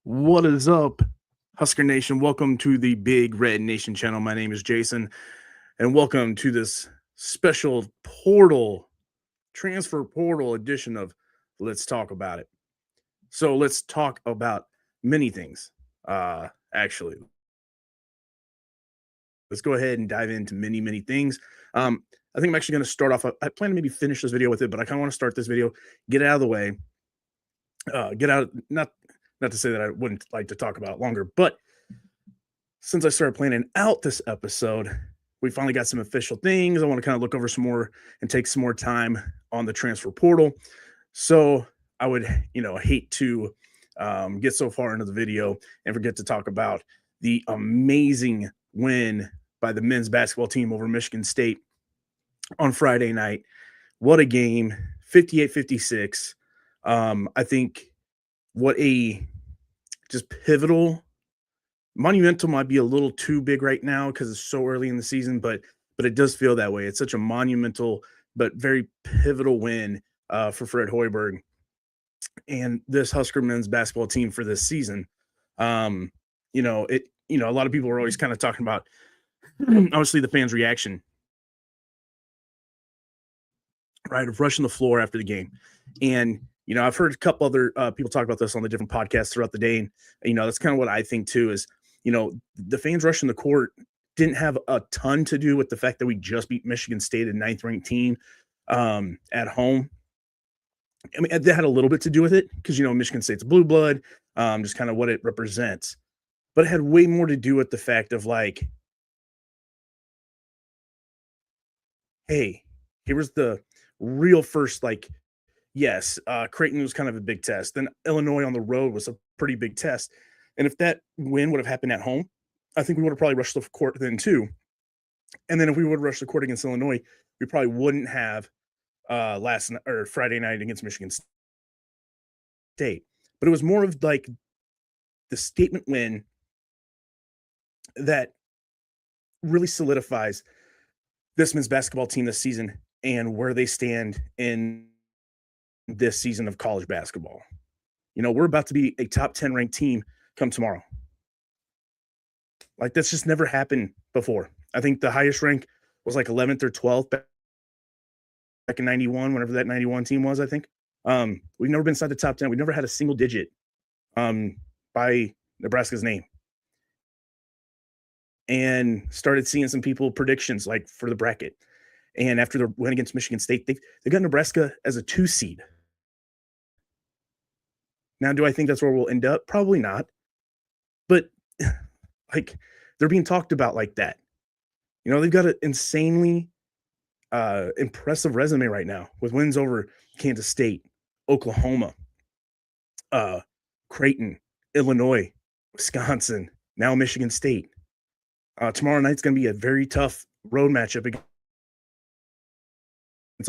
What is up, Husker Nation? Welcome to the Big Red Nation channel. My name is Jason, and welcome to this special transfer portal edition of Let's Talk About It. So let's talk about many things. Actually, let's go ahead and dive into many things. I think I'm actually going to start off. I plan to maybe finish this video with it, but I kind of want to start this video, get it out of the way, get out. Not to say that I wouldn't like to talk about it longer, but since I started planning out this episode, we finally got some official things. I want to kind of look over some more and take some more time on the transfer portal. So I would, hate to get so far into the video and forget to talk about the amazing win by the men's basketball team over Michigan State on Friday night. What a game, 58-56. I think what a just pivotal, monumental might be a little too big right now because it's so early in the season, but it does feel that way. It's such a monumental but very pivotal win for Fred Hoiberg and this Husker men's basketball team for this season. A lot of people are always kind of talking about obviously the fans' reaction, right, of rushing the floor after the game. And I've heard a couple other people talk about this on the different podcasts throughout the day. And, that's kind of what I think too is, the fans rushing the court didn't have a ton to do with the fact that we just beat Michigan State, a 9th-ranked team, at home. I mean, that had a little bit to do with it because, Michigan State's blue blood, just kind of what it represents. But it had way more to do with the fact of like, hey, here was the real first, like, yes, Creighton was kind of a big test. Then Illinois on the road was a pretty big test. And if that win would have happened at home, I think we would have probably rushed the court then too. And then if we would have rushed the court against Illinois, we probably wouldn't have Friday night against Michigan State. But it was more of like the statement win that really solidifies this men's basketball team this season and where they stand in this season of college basketball. We're about to be a top 10 ranked team come tomorrow. Like that's just never happened before. I think the highest rank was like 11th or 12th back in 91, whenever that 91 team was, I think. We've never been inside the top 10. We've never had a single digit by Nebraska's name. And started seeing some people predictions like for the bracket. And after the win against Michigan State, they got Nebraska as a 2 seed. Now, do I think that's where we'll end up? Probably not. But like they're being talked about like that. They've got an insanely impressive resume right now with wins over Kansas State, Oklahoma, Creighton, Illinois, Wisconsin, now Michigan State. Tomorrow night's going to be a very tough road matchup against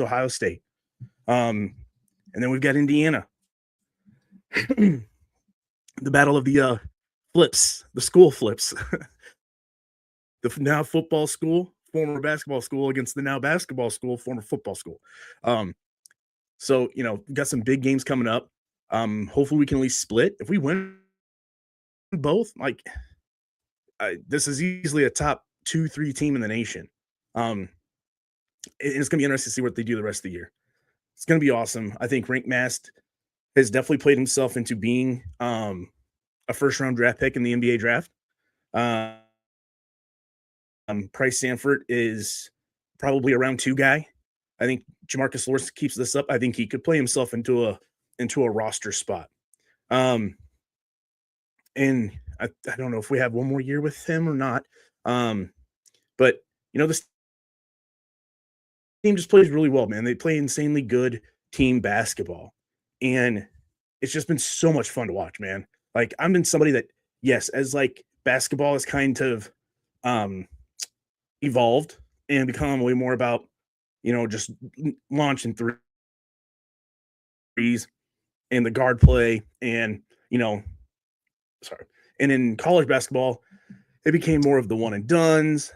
Ohio State. And then we've got Indiana. The battle of the flips, the school flips. The now football school, former basketball school against the now basketball school, former football school. So, we've got some big games coming up. Hopefully we can at least split. If we win both, like this is easily a top 2-3 team in the nation. It's going to be interesting to see what they do the rest of the year. It's going to be awesome. I think Rienk Mast has definitely played himself into being a first-round draft pick in the NBA draft. Price Sanford is probably a round 2 guy. I think Jamarcus Lawrence keeps this up. I think he could play himself into a roster spot. And I don't know if we have one more year with him or not. But this team just plays really well, man. They play insanely good team basketball. And it's just been so much fun to watch, man. Like I've been somebody that, yes, as like basketball has kind of evolved and become way more about, just launching threes and the guard play and, and in college basketball, it became more of the one and dones,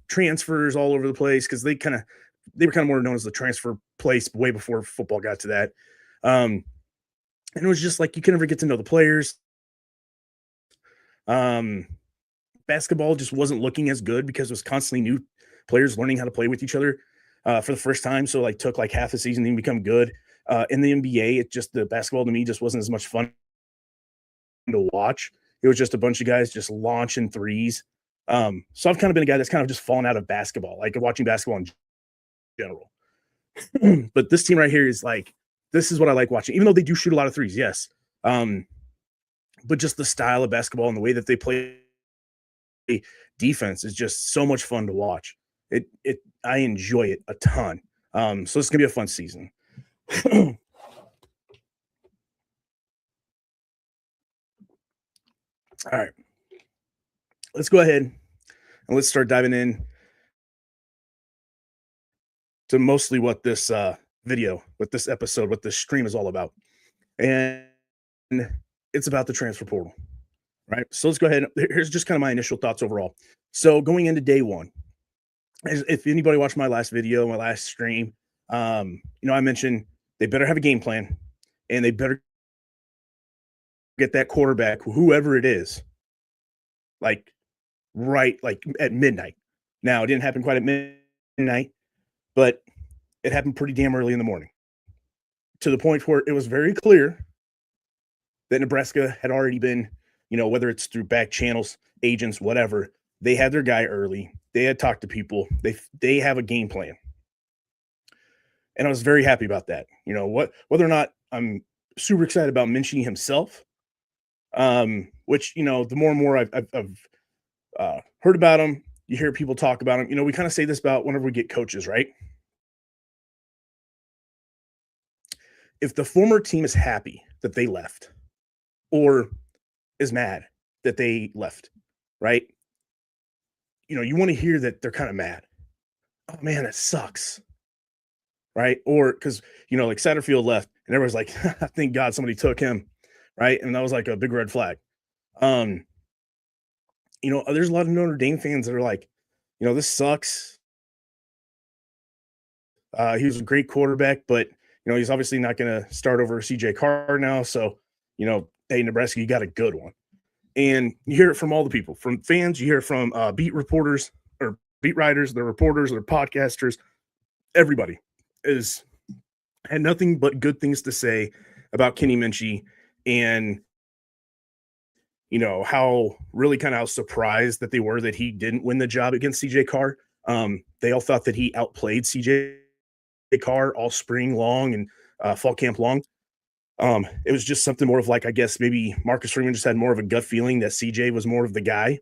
transfers all over the place because they were kind of more known as the transfer place way before football got to that. And it was just like you can never get to know the players. Um, Basketball just wasn't looking as good because it was constantly new players learning how to play with each other for the first time. So like took like half a season to become good. In the NBA, it just the basketball to me just wasn't as much fun to watch. It was just a bunch of guys just launching threes. So I've kind of been a guy that's kind of just fallen out of basketball, like watching basketball in general. But this team right here is like, this is what I like watching, even though they do shoot a lot of threes. Yes. Um, but just the style of basketball and the way that they play defense is just so much fun to watch. I enjoy it a ton. So it's gonna be a fun season. All right, let's go ahead and let's start diving in to mostly what this video, what this episode, what this stream is all about, and it's about the transfer portal. Right. So let's go ahead. Here's just kind of my initial thoughts overall. So going into day one, if anybody watched my last video, my last stream, I mentioned they better have a game plan and they better get that quarterback, whoever it is, like right, like at midnight. Now, it didn't happen quite at midnight, but it happened pretty damn early in the morning to the point where it was very clear that Nebraska had already been, whether it's through back channels, agents, whatever, they had their guy early. They had talked to people. They have a game plan. And I was very happy about that. Whether or not I'm super excited about Minchie himself, which, the more and more I've heard about him, you hear people talk about him. We kind of say this about whenever we get coaches, right? If the former team is happy that they left or is mad that they left, right? You want to hear that they're kind of mad. Oh man, that sucks. Right. Or because, like Satterfield left and everyone's like, thank God somebody took him. Right. And that was like a big red flag. There's a lot of Notre Dame fans that are like, this sucks. He was a great quarterback, but he's obviously not going to start over CJ Carr now. So, hey, Nebraska, you got a good one. And you hear it from all the people, from fans, you hear it from beat reporters or beat writers, the reporters, the podcasters, everybody had nothing but good things to say about Kenny Minchie and how really kind of how surprised that they were that he didn't win the job against CJ Carr. They all thought that he outplayed CJ Carr all spring long and fall camp long. It was just something more of like, I guess maybe Marcus Freeman just had more of a gut feeling that CJ was more of the guy,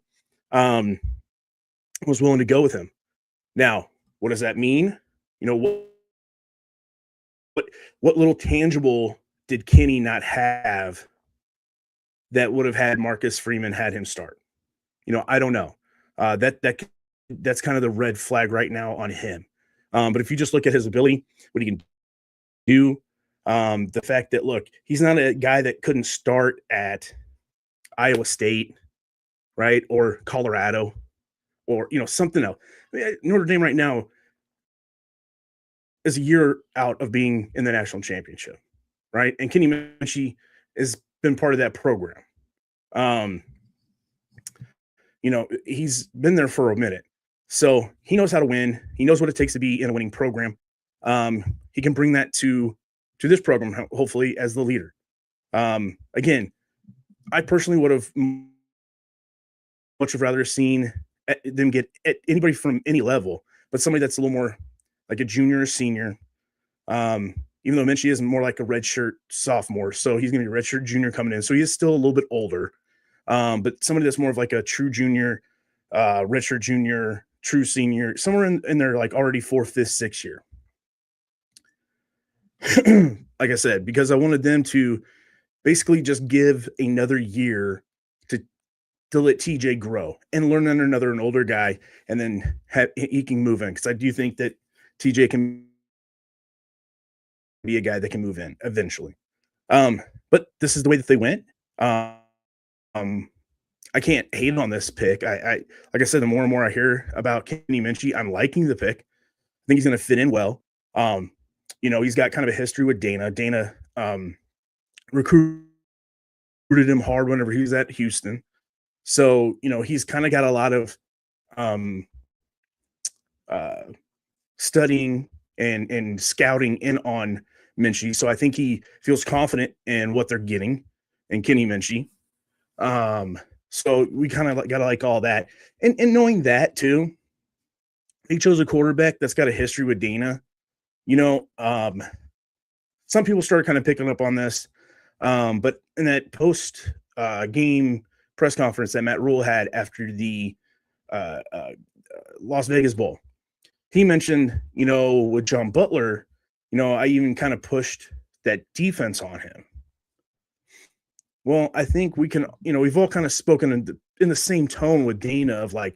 was willing to go with him. Now, what does that mean? What little tangible did Kenny not have that would have had Marcus Freeman had him start? I don't know. That's kind of the red flag right now on him. But if you just look at his ability, what he can do, the fact that, look, he's not a guy that couldn't start at Iowa State, right, or Colorado, or something else. Notre Dame right now is a year out of being in the national championship, right? And Kenny Minchie has been part of that program. He's been there for a minute. So he knows how to win. He knows what it takes to be in a winning program. He can bring that to this program, hopefully, as the leader. Again, I personally would have much rather seen them get anybody from any level, but somebody that's a little more like a junior or senior. Even though Minchie is more like a redshirt sophomore, so he's going to be a redshirt junior coming in. So he is still a little bit older, but somebody that's more of like a true junior, redshirt junior, true senior, somewhere in their like already 4th, 5th, 6th year. Like I said, because I wanted them to basically just give another year to let TJ grow and learn under an older guy, and then he can move in. Because I do think that TJ can be a guy that can move in eventually. But this is the way that they went. I can't hate on this pick. I like I said, the more and more I hear about Kenny Minchie, I'm liking the pick. I think he's going to fit in well. He's got kind of a history with Dana. Dana recruited him hard whenever he was at Houston. So, he's kind of got a lot of um, uh, studying and scouting in on Minchie. So I think he feels confident in what they're getting in Kenny Minchie. So we kind of got to like all that. And knowing that too, he chose a quarterback that's got a history with Dana. You know, some people started kind of picking up on this. But in that post game press conference that Matt Rule had after the Las Vegas Bowl, he mentioned, with John Butler, I even kind of pushed that defense on him. Well, I think we can, we've all kind of spoken in the same tone with Dana of like,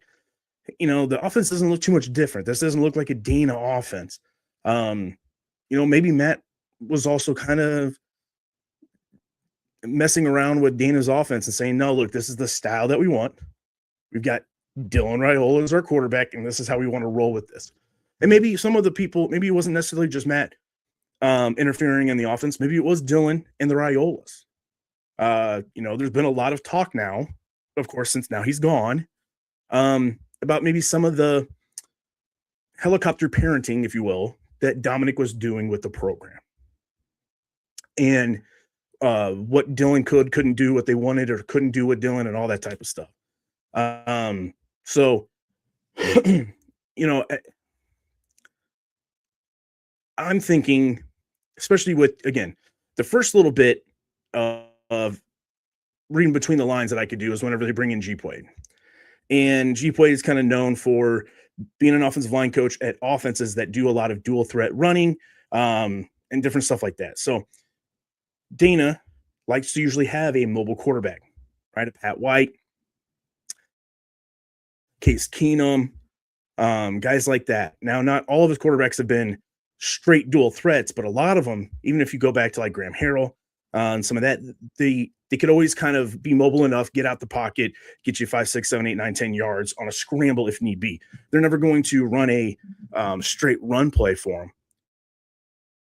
the offense doesn't look too much different. This doesn't look like a Dana offense. Maybe Matt was also kind of messing around with Dana's offense and saying, no, look, this is the style that we want. We've got Dylan Raiola as our quarterback, and this is how we want to roll with this. And maybe some of the people, maybe it wasn't necessarily just Matt interfering in the offense. Maybe it was Dylan and the Raiolas. There's been a lot of talk now, of course, since now he's gone, about maybe some of the helicopter parenting, if you will, that Dominic was doing with the program. And what Dylan couldn't do what they wanted or couldn't do with Dylan and all that type of stuff. So, I'm thinking, especially with, again, the first little bit of reading between the lines that I could do is whenever they bring in G Pwade. And G Pwade is kind of known for being an offensive line coach at offenses that do a lot of dual threat running and different stuff like that. So Dana likes to usually have a mobile quarterback, right? A Pat White, Case Keenum, guys like that. Now, not all of his quarterbacks have been straight dual threats, but a lot of them, even if you go back to like Graham Harrell and some of that, they could always kind of be mobile enough, get out the pocket, get you 5, 6, 7, 8, 9, 10 yards on a scramble if need be. They're never going to run a straight run play for them,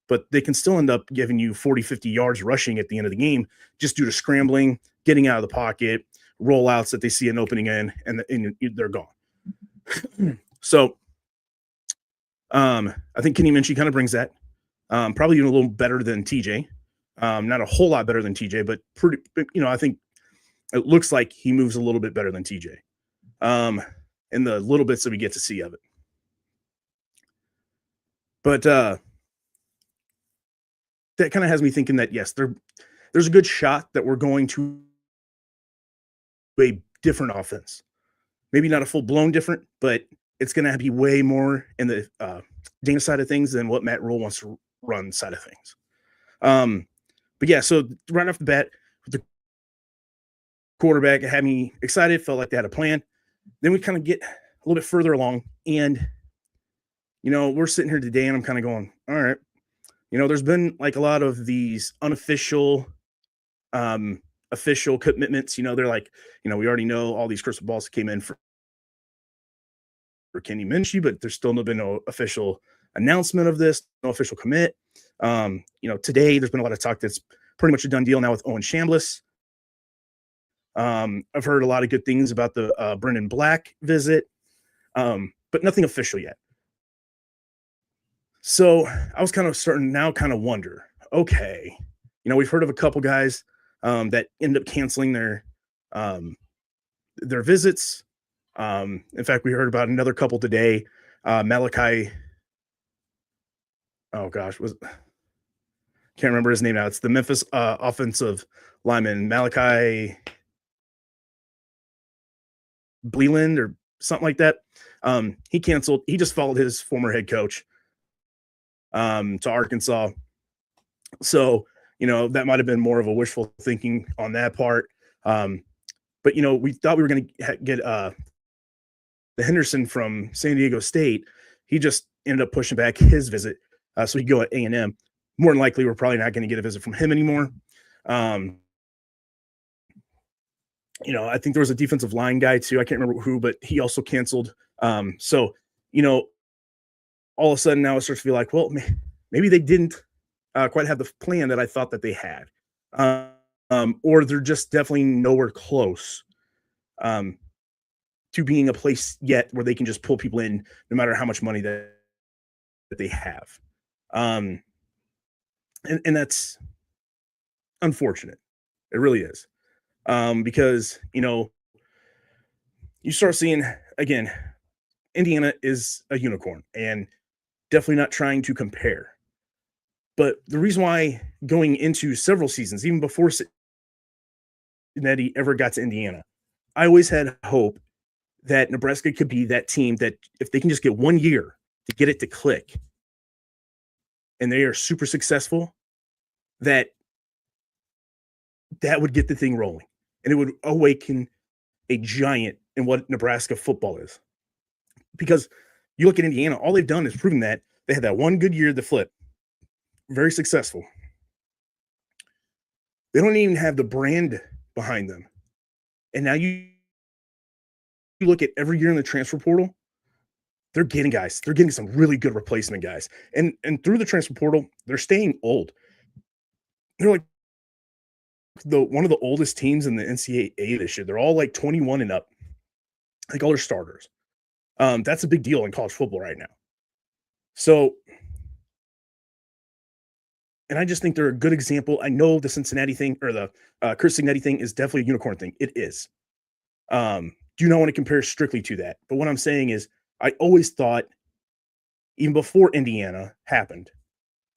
but they can still end up giving you 40, 50 yards rushing at the end of the game just due to scrambling, getting out of the pocket, rollouts that they see an opening in, and they're gone. So I think Kenny Minchie kind of brings that. Probably even a little better than TJ. Not a whole lot better than TJ, but pretty, I think it looks like he moves a little bit better than TJ. In the little bits that we get to see of it. But that kind of has me thinking that, yes, there's a good shot that we're going to a different offense. Maybe not a full-blown different, but it's going to be way more in the Dana side of things than what Matt Rule wants to run side of things. But yeah, so right off the bat, with the quarterback, it had me excited, felt like they had a plan. Then we kind of get a little bit further along, and we're sitting here today, and I'm kind of going, all right, there's been like a lot of these unofficial official commitments. They're like, we already know all these crystal balls came in for Kenny Minchie, but there's still been no official announcement of this, no official commit. Today there's been a lot of talk that's pretty much a done deal now with Owen Chambliss. I've heard a lot of good things about the Brendan Black visit, but nothing official yet. So I was kind of starting now kind of wonder, okay, we've heard of a couple guys that end up canceling their visits. In fact, we heard about another couple today. Malachi. Oh gosh, can't remember his name now. It's the Memphis offensive lineman, Malachi Bleeland or something like that. He canceled. He just followed his former head coach to Arkansas. So, that might have been more of a wishful thinking on that part. But, we thought we were going to get the Henderson from San Diego State. He just ended up pushing back his visit. So he'd go at A&M. More than likely, we're probably not going to get a visit from him anymore. I think there was a defensive line guy too. I can't remember who, but he also canceled. So, all of a sudden now it starts to feel like, well, maybe they didn't quite have the plan that I thought that they had. or they're just definitely nowhere close um, to being a place yet where they can just pull people in no matter how much money that they have. Um, and that's unfortunate. It really is. Because, you start seeing, again, Indiana is a unicorn and definitely not trying to compare. But the reason why going into several seasons, even before Cincinnati ever got to Indiana, I always had hope that Nebraska could be that team that if they can just get 1 year to get it to click and they are super successful, that that would get the thing rolling and it would awaken a giant in what Nebraska football is. Because you look at Indiana, all they've done is proven that they had that one good year, the flip, very successful. They don't even have the brand behind them. And now you look at every year in the transfer portal, they're getting guys. They're getting some really good replacement guys. And through the transfer portal, they're staying old. They're like the one of the oldest teams in the NCAA this year. They're all like 21 and up, like all their starters. That's a big deal in college football right now. So, and I just think they're a good example. I know the Cincinnati thing or the Chris Signetti thing is definitely a unicorn thing. It is. Do not want to compare strictly to that. But what I'm saying is, I always thought, even before Indiana happened,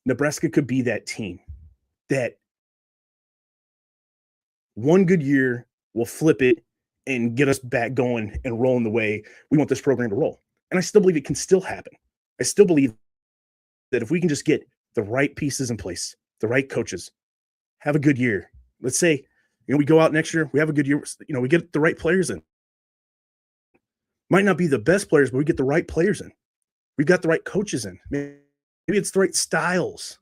Nebraska could be that team that one good year will flip it and get us back going and rolling the way we want this program to roll. And I still believe it can still happen. I still believe that if we can just get the right pieces in place, the right coaches, have a good year. Let's say, we go out next year, we have a good year, we get the right players in. Might not be the best players, but we get the right players in. We've got the right coaches in. Maybe it's the right styles.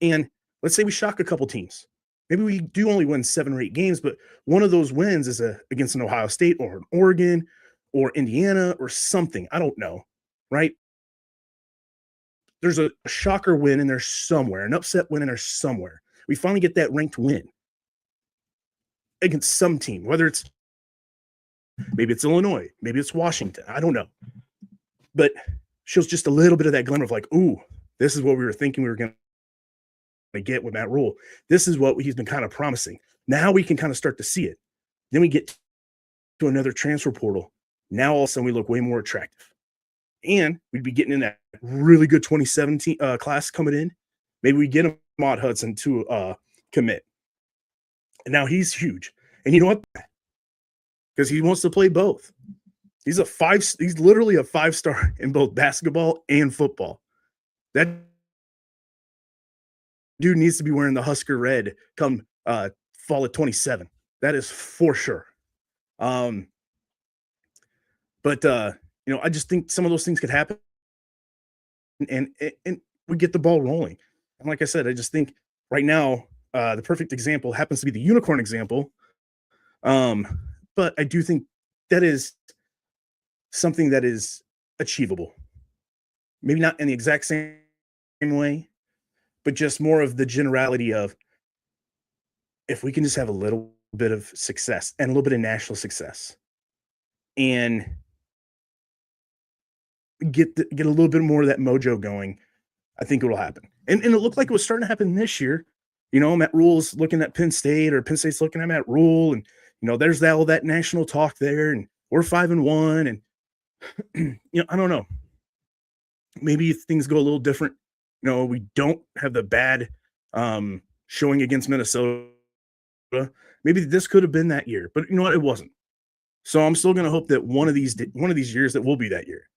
And let's say we shock a couple teams. Maybe we do only win 7 or 8 games, but one of those wins is against an Ohio State or an Oregon or Indiana or something. I don't know, right? There's a shocker win in there somewhere, an upset win in there somewhere. We finally get that ranked win against some team, whether maybe it's Illinois, maybe it's Washington. I don't know. But shows just a little bit of that glimmer of like, ooh, this is what we were thinking we were going to get with Matt Rule. This is what he's been kind of promising. Now we can kind of start to see it. Then we get to another transfer portal. Now all of a sudden we look way more attractive. And we'd be getting in that really good 2017 class coming in. Maybe we get Ahmad Hudson to commit. And now he's huge. And you know what? Because he wants to play both. He's literally a 5-star in both basketball and football. That dude needs to be wearing the Husker red come fall of 27. That is for sure. But I just think some of those things could happen and we get the ball rolling. And like I said, I just think right now, the perfect example happens to be the unicorn example. But I do think that is something that is achievable. Maybe not in the exact same way, but just more of the generality of if we can just have a little bit of success and a little bit of national success and get a little bit more of that mojo going, I think it'll happen. And it looked like it was starting to happen this year. Matt Rule's looking at Penn State or Penn State's looking at Matt Rule. And, there's all that national talk there and we're 5-1. And, I don't know. Maybe things go a little different. We don't have the bad showing against Minnesota. Maybe this could have been that year, but you know what? It wasn't. So I'm still going to hope that one of these years that will be that year.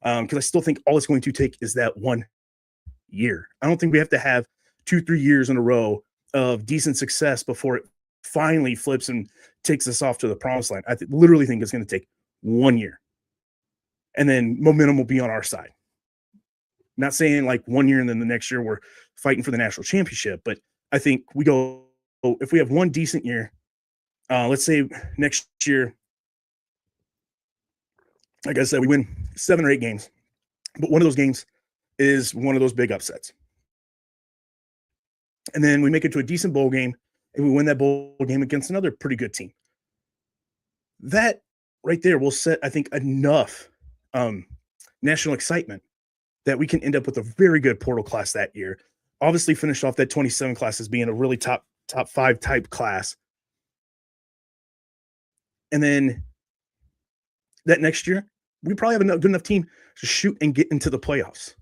Because I still think all it's going to take is that 1 year. I don't think we have to have 2-3 years in a row of decent success before it finally flips and takes us off to the promised land. I literally think it's going to take 1 year. And then momentum will be on our side. Not saying like 1 year and then the next year we're fighting for the national championship, but I think we go, if we have one decent year, let's say next year, like I said, we win 7 or 8 games, but one of those games is one of those big upsets. and then we make it to a decent bowl game, and we win that bowl game against another pretty good team. That right there will set, I think, enough national excitement that we can end up with a very good portal class that year. Obviously, finish off that 27 class as being a really top 5 type class, and then that next year we probably have a good enough team to shoot and get into the playoffs,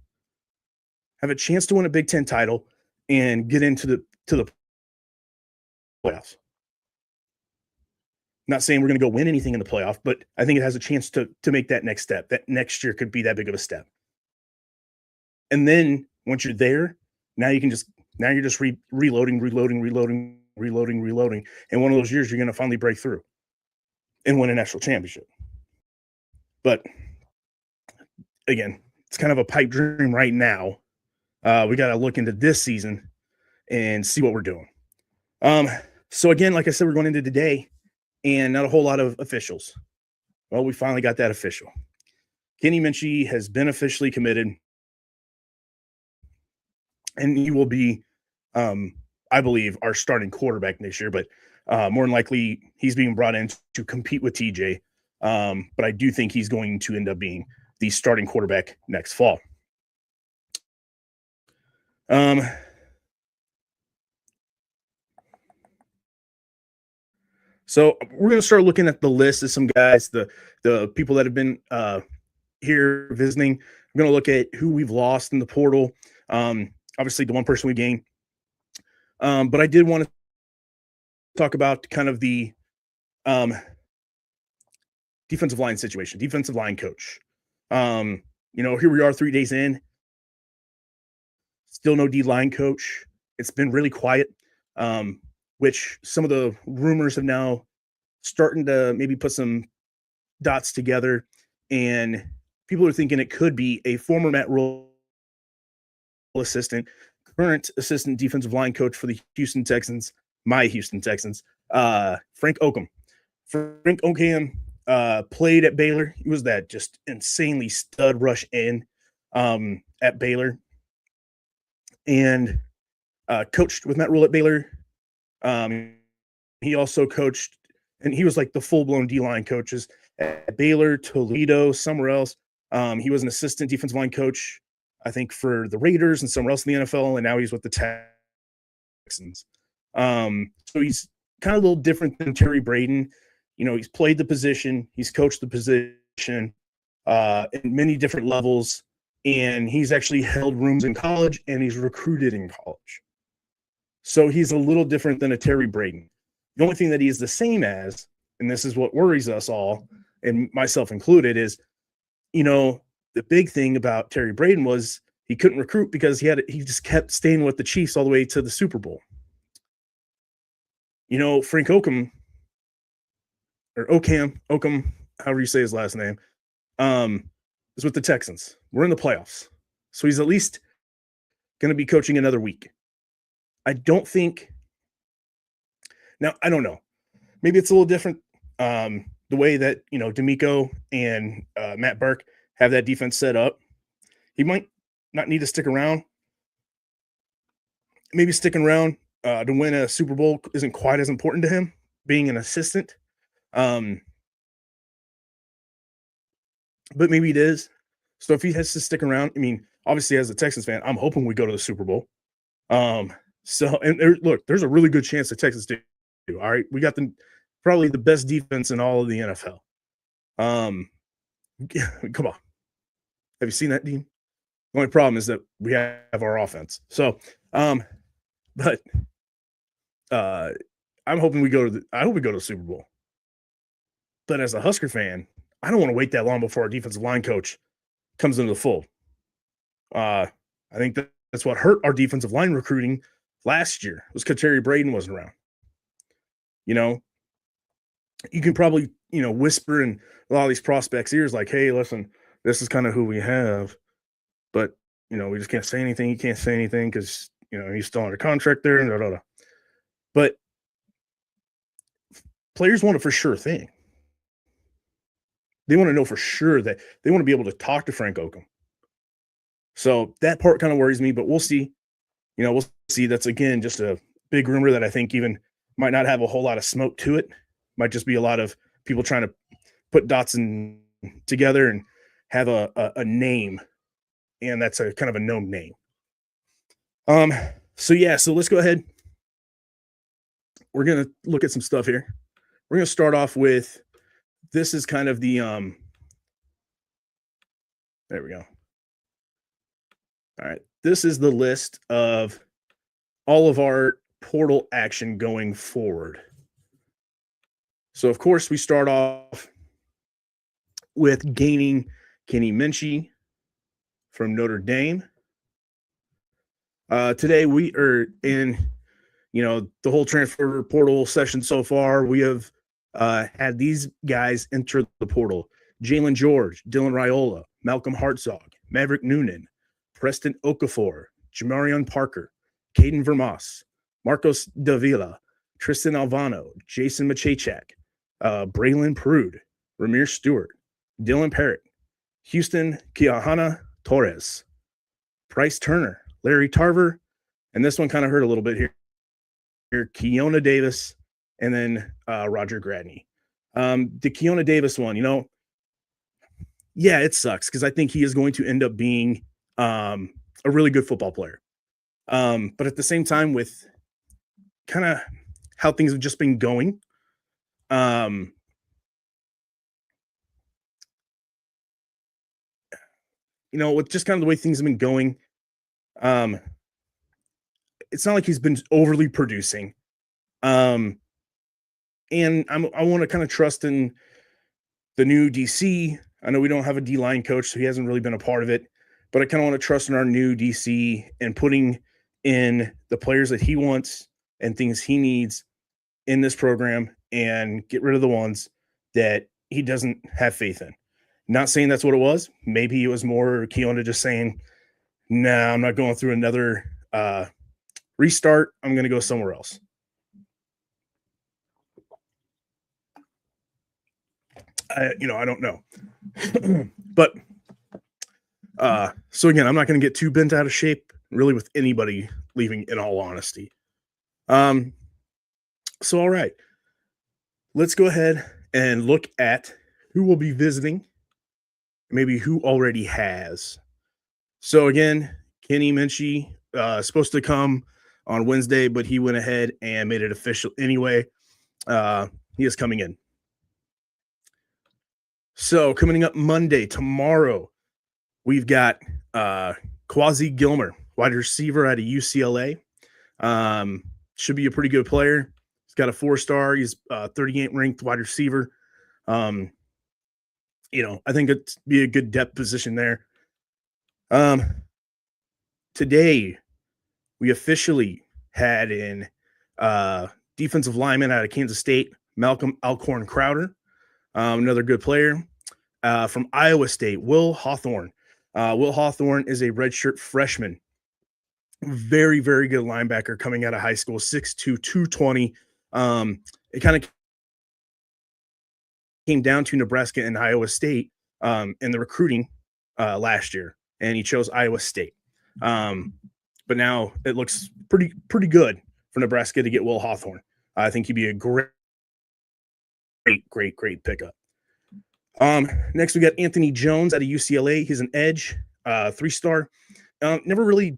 have a chance to win a Big Ten title, and get into the playoffs. Not saying we're going to go win anything in the playoff, but I think it has a chance to make that next step. That next year could be that big of a step. And then once you're there, now you're just reloading. And one of those years, you're going to finally break through and win a national championship. But again, it's kind of a pipe dream right now. We got to look into this season and see what we're doing. So again, like I said, we're going into today and not a whole lot of officials. Well, we finally got that official. Kenny Minchie has been officially committed, and he will be, I believe, our starting quarterback next year, but more than likely he's being brought in to compete with TJ. But I do think he's going to end up being the starting quarterback next fall. So we're going to start looking at the list of some guys, the people that have been here visiting. I'm going to look at who we've lost in the portal. Obviously, the one person we gained. But I did want to talk about kind of the defensive line situation, defensive line coach. Here we are 3 days in. Still no D-line coach. It's been really quiet, which some of the rumors have now starting to maybe put some dots together. And people are thinking it could be a former Matt Rhule assistant, current assistant defensive line coach for the Houston Texans, my Houston Texans, Frank Okam. Frank Okam played at Baylor. He was that just insanely stud rush end at Baylor, and coached with Matt Rhule at Baylor. He also coached, and he was like the full-blown D-line coaches at Baylor, Toledo, somewhere else. He was an assistant defensive line coach, I think, for the Raiders and somewhere else in the NFL, and now he's with the Texans. So he's kind of a little different than Terry Braden. He's played the position, he's coached the position in many different levels, and he's actually held rooms in college, and he's recruited in college. So he's a little different than a Terry Braden. The only thing that he is the same as, and this is what worries us all, and myself included, is, the big thing about Terry Braden was he couldn't recruit because he just kept staying with the Chiefs all the way to the Super Bowl. Frank Okam, or Okam, however you say his last name, is with the Texans. We're in the playoffs. So he's at least going to be coaching another week. I don't think – now, I don't know. Maybe it's a little different the way that, D'Amico and Matt Burke have that defense set up. He might not need to stick around. Maybe sticking around to win a Super Bowl isn't quite as important to him, being an assistant. But maybe it is. So if he has to stick around, obviously as a Texans fan, I'm hoping we go to the Super Bowl. There's a really good chance the Texans do. All right, we got probably the best defense in all of the NFL. Come on, have you seen that, Dean? The only problem is that we have our offense. So, but I'm hoping we go to the Super Bowl. But as a Husker fan, I don't want to wait that long before our defensive line coach comes into the fold. I think that's what hurt our defensive line recruiting last year, was because Terry Braden wasn't around. You can probably, whisper in a lot of these prospects' ears like, hey, listen, this is kind of who we have. But, we just can't say anything. You can't say anything because, he's still under contract there. And But players want a for sure thing. They want to know for sure that they want to be able to talk to Frank Okam. So that part kind of worries me, but we'll see. We'll see. That's again just a big rumor that I think even might not have a whole lot of smoke to it. Might just be a lot of people trying to put dots in together and have a name, and that's a kind of a known name. Um, so yeah, so let's go ahead. We're gonna look at some stuff here. We're gonna start off with this is kind of the there we go. All right. This is the list of all of our portal action going forward. So of course we start off with gaining Kenny Minchie from Notre Dame. Today we are in, the whole transfer portal session so far. We have had these guys enter the portal: Jalen George, Dylan Raiola, Malcolm Hartzog, Maverick Noonan, Preston Okafor, Jamarion Parker, Caden Vermas, Marcos Davila, Tristan Alvano, Jason Machachak, Braylon Prude, Ramir Stewart, Dylan Parrott, Houston Kiahana Torres, Bryce Turner, Larry Tarver, and this one kind of hurt a little bit here. Keona Davis, and then Roger Gradney. The Keona Davis one, yeah, it sucks because I think he is going to end up being a really good football player. But at the same time, with kind of how things have just been going, with just kind of the way things have been going, it's not like he's been overly producing. And I want to kind of trust in the new DC. I know we don't have a D-line coach, so he hasn't really been a part of it, but I kind of want to trust in our new DC and putting in the players that he wants and things he needs in this program and get rid of the ones that he doesn't have faith in. Not saying that's what it was. Maybe it was more Keona just saying, nah, I'm not going through another restart. I'm going to go somewhere else. I don't know. But so again, I'm not going to get too bent out of shape really with anybody leaving, in all honesty. So all right, let's go ahead and look at who will be visiting, maybe who already has. So again, Kenny Minchie supposed to come on Wednesday, but he went ahead and made it official anyway. He is coming in. So coming up Monday, tomorrow, we've got Quasi Gilmer, wide receiver out of UCLA. Should be a pretty good player. He's got a 4-star. He's 38 ranked wide receiver. I think it'd be a good depth position there. Today, we officially had in defensive lineman out of Kansas State, Malcolm Alcorn Crowder, another good player. From Iowa State, Will Hawthorne. Will Hawthorne is a redshirt freshman. Very, very good linebacker coming out of high school, 6'2", 220. It kind of came down to Nebraska and Iowa State in the recruiting last year, and he chose Iowa State. But now it looks pretty good for Nebraska to get Will Hawthorne. I think he'd be a great pickup. Next, we got Anthony Jones out of UCLA. He's an edge, 3-star. Never really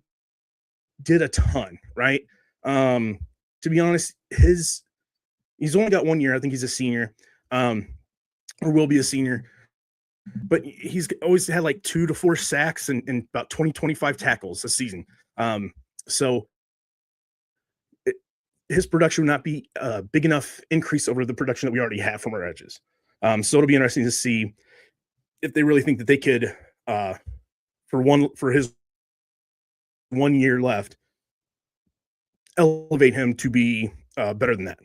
did a ton, right? To be honest, he's only got 1 year. I think he's a senior, or will be a senior. But he's always had like 2 to 4 sacks and about 20-25 tackles a season. So his production would not be a big enough increase over the production that we already have from our edges. So it'll be interesting to see if they really think that they could, for his 1 year left, elevate him to be better than that.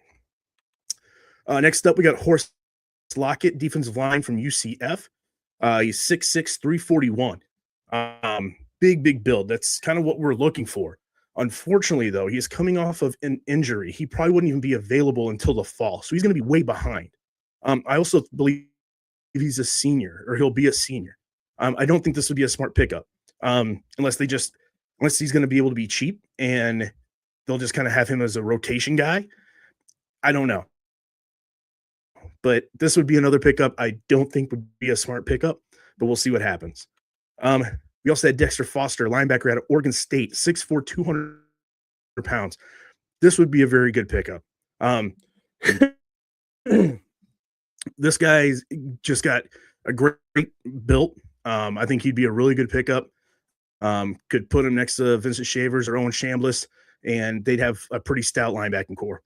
Next up, we got Horace Lockett, defensive line from UCF. He's 6'6", 341. Big build. That's kind of what we're looking for. Unfortunately, though, he's coming off of an injury. He probably wouldn't even be available until the fall, so he's going to be way behind. I also believe he's a senior, or he'll be a senior. I don't think this would be a smart pickup, unless he's going to be able to be cheap and they'll just kind of have him as a rotation guy. I don't know. But this would be another pickup I don't think would be a smart pickup, but we'll see what happens. Um, we also had Dexter Foster, linebacker out of Oregon State, 6'4", 200 pounds. This would be a very good pickup. This guy's just got a great built. I think he'd be a really good pickup. Could put him next to Vincent Shavers or Owen Chambliss, and they'd have a pretty stout linebacking core.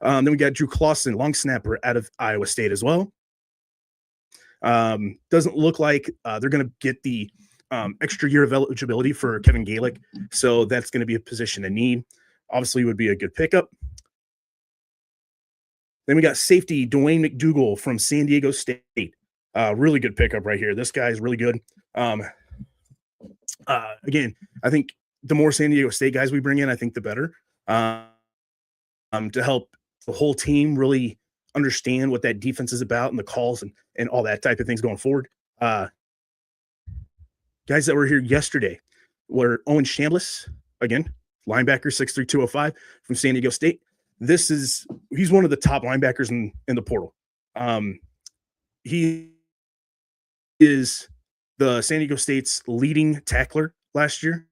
Then we got Drew Clausen, long snapper out of Iowa State as well. Doesn't look like they're going to get the extra year of eligibility for Kevin Galick, so that's going to be a position of need. Obviously, would be a good pickup. Then we got safety Dwayne McDougal from San Diego State. Really good pickup right here. This guy is really good. Again, I think the more San Diego State guys we bring in, I think the better. To help the whole team really understand what that defense is about and the calls and all that type of things going forward. Guys that were here yesterday were Owen Chambliss, again, linebacker, 6'3", 205 from San Diego State. He's one of the top linebackers in the portal. He is the San Diego State's leading tackler last year,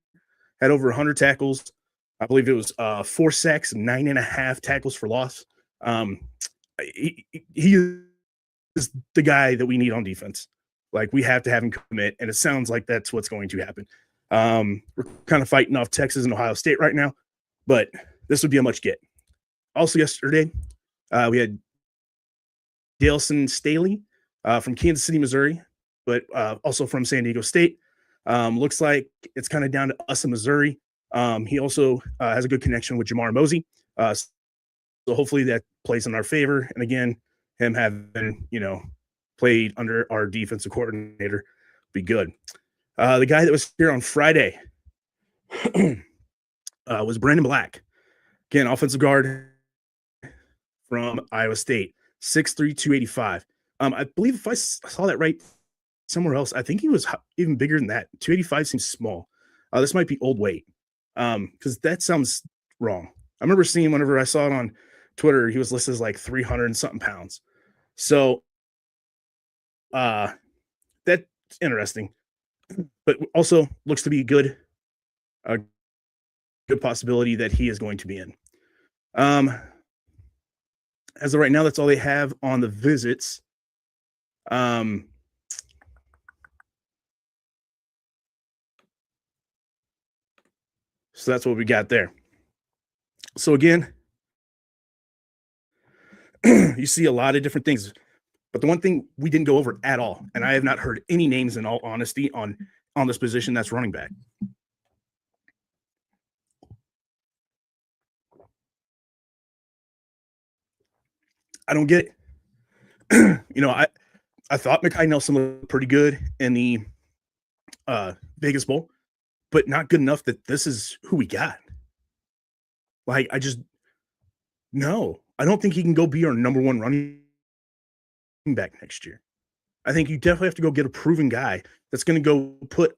had over 100 tackles. I believe it was 4 sacks, 9.5 tackles for loss. He is the guy that we need on defense. Like, we have to have him commit, and it sounds like that's what's going to happen. We're kind of fighting off Texas and Ohio State right now, but this would be a much get. Also yesterday, we had Daleson Staley from Kansas City, Missouri, but also from San Diego State. Looks like it's kind of down to us in Missouri. He also has a good connection with Jamar Mosey. So hopefully that plays in our favor. And again, him having, played under our defensive coordinator be good. The guy that was here on Friday was Brandon Black. Again, offensive guard from Iowa State, 6'3", 285. I believe if I saw that right somewhere else, I think he was even bigger than that. 285 seems small. This might be old weight, because that sounds wrong. I remember seeing whenever I saw it on Twitter, he was listed as like 300 and something pounds. So that's interesting, but also looks to be good. A good possibility that he is going to be in. As of right now, that's all they have on the visits. So that's what we got there. So again, you see a lot of different things, but the one thing we didn't go over at all, and I have not heard any names in all honesty on this position, that's running back. I don't get it. I thought Mekhi Nelson looked pretty good in the Vegas Bowl, but not good enough that this is who we got. Like, I don't think he can go be our number one running back next year. I think you definitely have to go get a proven guy that's going to go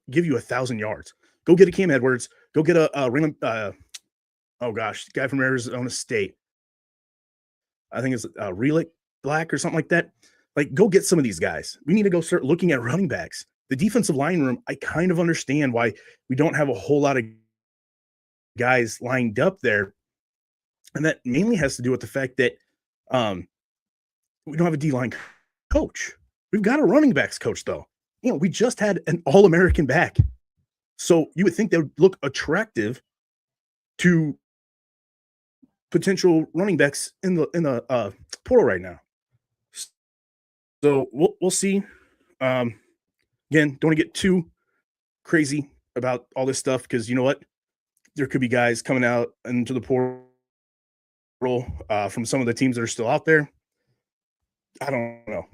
give you 1,000 yards. Go get a Cam Edwards. Go get a Raymond. Guy from Arizona State. I think it's Relic Black or something like that. Like, go get some of these guys. We need to go start looking at running backs. The defensive line room, I kind of understand why we don't have a whole lot of guys lined up there. And that mainly has to do with the fact that we don't have a D-line coach. We've got a running backs coach, though. We just had an All-American back. So you would think that would look attractive to potential running backs in the portal right now. So we'll see. Again, don't want to get too crazy about all this stuff, because you know what? There could be guys coming out into the portal from some of the teams that are still out there. I don't know.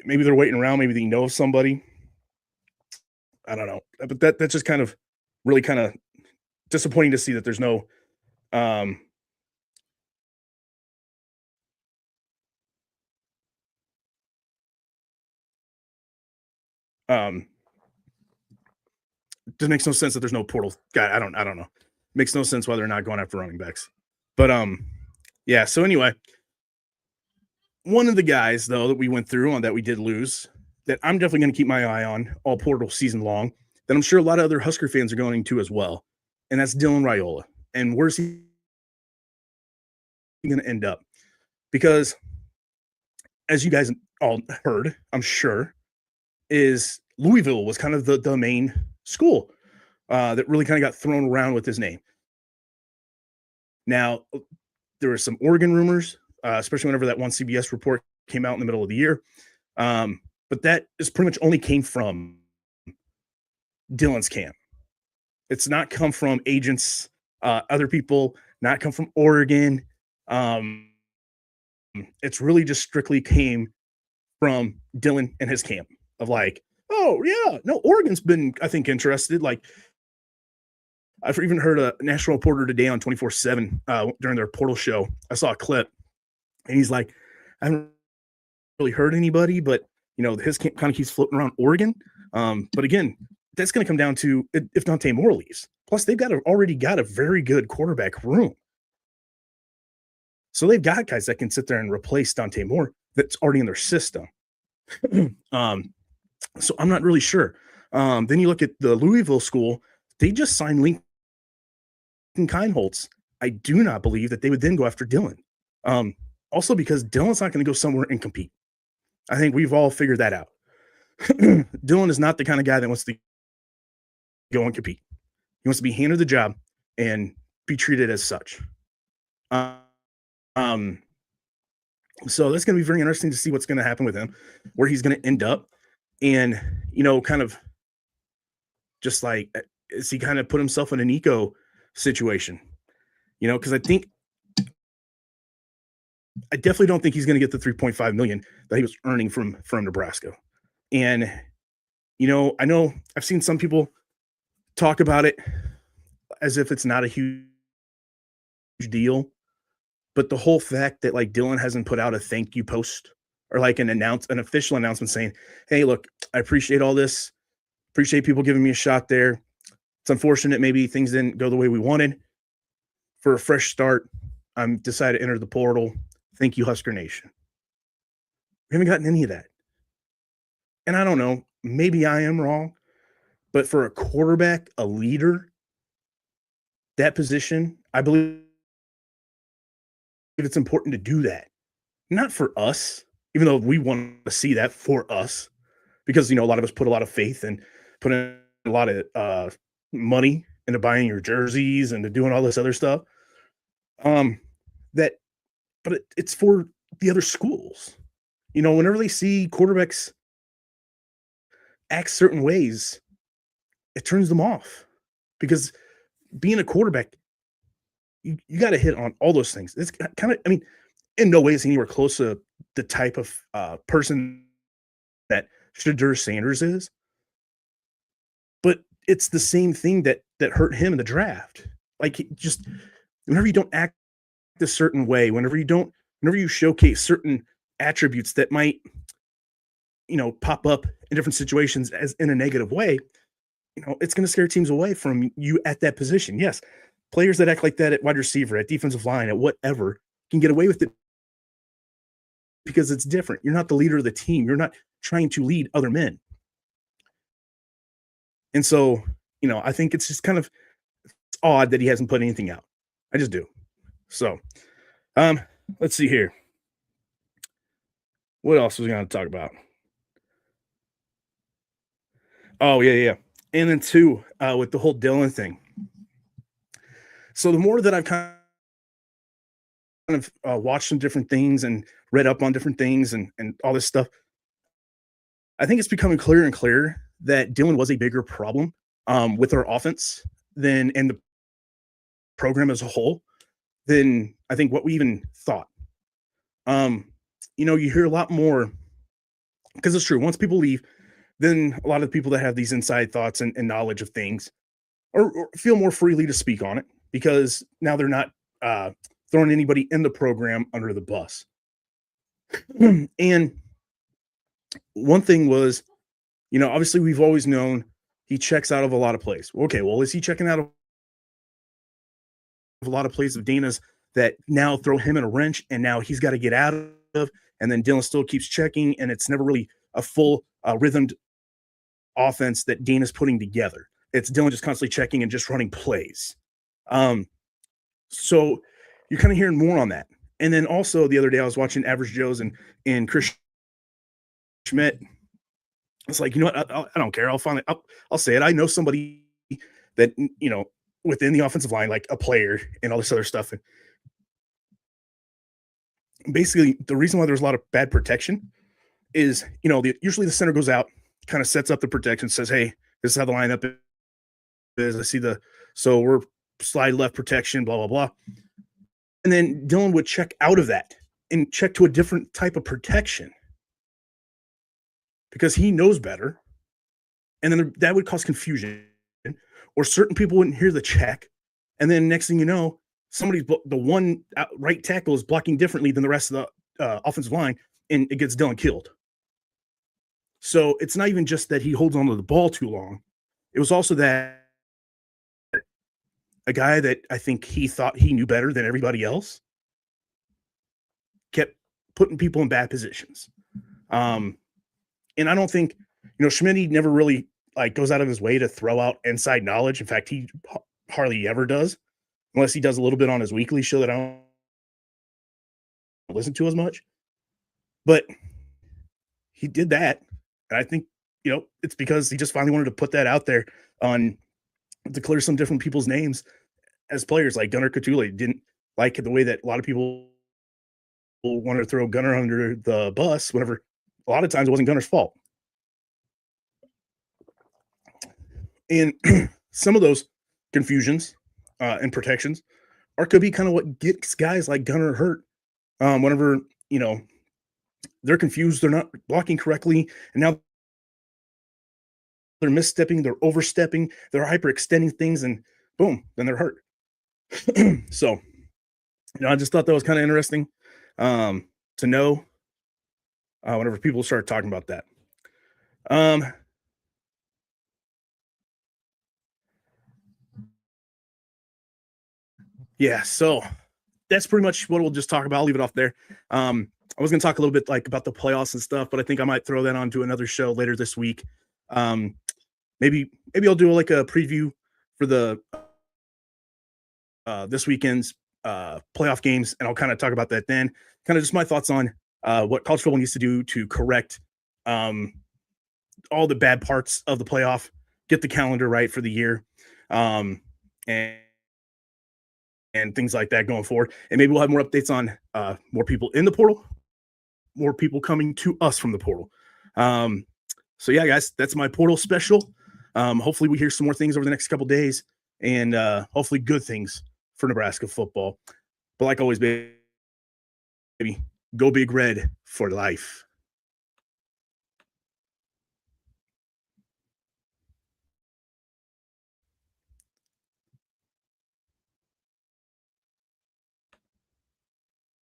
Maybe they're waiting around. Maybe they know somebody. I don't know. But that's just kind of really kind of disappointing to see that there's no it makes no sense that there's no portal guy. I don't know. Makes no sense why they're not going after running backs. But yeah. So anyway, one of the guys though that we went through on that we did lose, that I'm definitely going to keep my eye on all portal season long, that I'm sure a lot of other Husker fans are going to as well, and that's Dylan Raiola. And where's he going to end up? Because as you guys all heard, I'm sure, is Louisville was kind of the main school that really kind of got thrown around with his name. Now, there were some Oregon rumors, especially whenever that one CBS report came out in the middle of the year. But that is pretty much only came from Dylan's camp. It's not come from agents, other people, not come from Oregon. It's really just strictly came from Dylan and his camp of like, oh yeah, no, Oregon's been, I think, interested. Like, I've even heard a national reporter today on 24/7 during their portal show. I saw a clip, and he's like, I haven't really heard anybody, but his camp kind of keeps floating around Oregon. But again, that's going to come down to if Dante Moore leaves. Plus, they've already got a very good quarterback room. So they've got guys that can sit there and replace Dante Moore that's already in their system. So I'm not really sure. Then you look at the Louisville school, they just signed Lincoln Kindholtz. I do not believe that they would then go after Dylan. Also because Dylan's not going to go somewhere and compete. I think we've all figured that out. Dylan is not the kind of guy that wants to go and compete. He wants to be handed the job and be treated as such. So that's going to be very interesting to see what's going to happen with him, where he's going to end up. And, kind of just like, is he kind of put himself in an eco situation? Because I definitely don't think he's going to get the $3.5 million that he was earning from Nebraska. And, I know I've seen some people talk about it as if it's not a huge deal. But the whole fact that like Dylan hasn't put out a thank you post or like an official announcement saying, hey, look, I appreciate all this. Appreciate people giving me a shot there. It's unfortunate maybe things didn't go the way we wanted. For a fresh start, I'm decided to enter the portal. Thank you, Husker Nation. We haven't gotten any of that. And I don't know, maybe I am wrong, but for a quarterback, a leader, that position, I believe it's important to do that. Not for us, even though we want to see that for us, because, a lot of us put a lot of faith and put in a lot of money into buying your jerseys and to doing all this other stuff. But it's for the other schools. Whenever they see quarterbacks act certain ways, it turns them off, because being a quarterback, you got to hit on all those things. It's kind of, in no way is anywhere close to the type of person that Shadur Sanders is, but it's the same thing that hurt him in the draft. Like, just whenever you don't act a certain way, whenever you showcase certain attributes that might, pop up in different situations as in a negative way, it's going to scare teams away from you at that position. Yes, players that act like that at wide receiver, at defensive line, at whatever, can get away with it because it's different. You're not the leader of the team. You're not trying to lead other men. And so, I think it's just kind of odd that he hasn't put anything out. I just do. So, let's see here. What else was we going to talk about? Oh, yeah. And then too, with the whole Dylan thing. So the more that I've kind of watched some different things and read up on different things and all this stuff, I think it's becoming clearer and clearer that Dylan was a bigger problem with our offense and the program as a whole than I think what we even thought. You hear a lot more, because it's true. Once people leave, then a lot of the people that have these inside thoughts and knowledge of things or feel more freely to speak on it, because now they're not throwing anybody in the program under the bus. And one thing was, obviously we've always known he checks out of a lot of plays. Okay, well, is he checking out of a lot of plays of Dana's that now throw him in a wrench, and now he's got to get out of, and then Dylan still keeps checking, and it's never really a full rhythmed offense that Dana's putting together. It's Dylan just constantly checking and just running plays. So you're kind of hearing more on that. And then also the other day I was watching Average Joe's and Chris Schmidt. It's like, you know what? I don't care. I'll say it. I know somebody that, within the offensive line, like a player and all this other stuff. And basically the reason why there's a lot of bad protection is, usually the center goes out, kind of sets up the protection, says, hey, this is how the lineup is. I see so we're slide left protection, blah, blah, blah. And then Dylan would check out of that and check to a different type of protection because he knows better. And then that would cause confusion, or certain people wouldn't hear the check. And then next thing you know, the one right tackle is blocking differently than the rest of the offensive line, and it gets Dylan killed. So it's not even just that he holds onto the ball too long. It was also that a guy that I think he thought he knew better than everybody else kept putting people in bad positions. And I don't think, Schmidt never really goes out of his way to throw out inside knowledge. In fact, he hardly ever does, unless he does a little bit on his weekly show that I don't listen to as much. But he did that. And I think, it's because he just finally wanted to put that out there to clear some different people's names as players. Like Gunnar Catulli didn't like the way that a lot of people wanted to throw Gunnar under the bus, whenever a lot of times it wasn't Gunnar's fault. And some of those confusions and protections could be kind of what gets guys like Gunnar hurt. Whenever, they're confused, they're not blocking correctly, and now they're misstepping, they're overstepping, they're hyperextending things, and boom, then they're hurt. So, I just thought that was kind of interesting to know whenever people start talking about that. Yeah, so that's pretty much what we'll just talk about. I'll leave it off there. I was going to talk a little bit about the playoffs and stuff, but I think I might throw that onto another show later this week. Maybe I'll do a preview for the this weekend's playoff games, and I'll kind of talk about that then. Kind of just my thoughts on what college football needs to do to correct all the bad parts of the playoff, get the calendar right for the year, and things like that going forward. And maybe we'll have more updates on more people in the portal, more people coming to us from the portal. So yeah, guys, that's my portal special. Hopefully we hear some more things over the next couple days, and hopefully good things for Nebraska football. But like always, baby, go Big Red for life.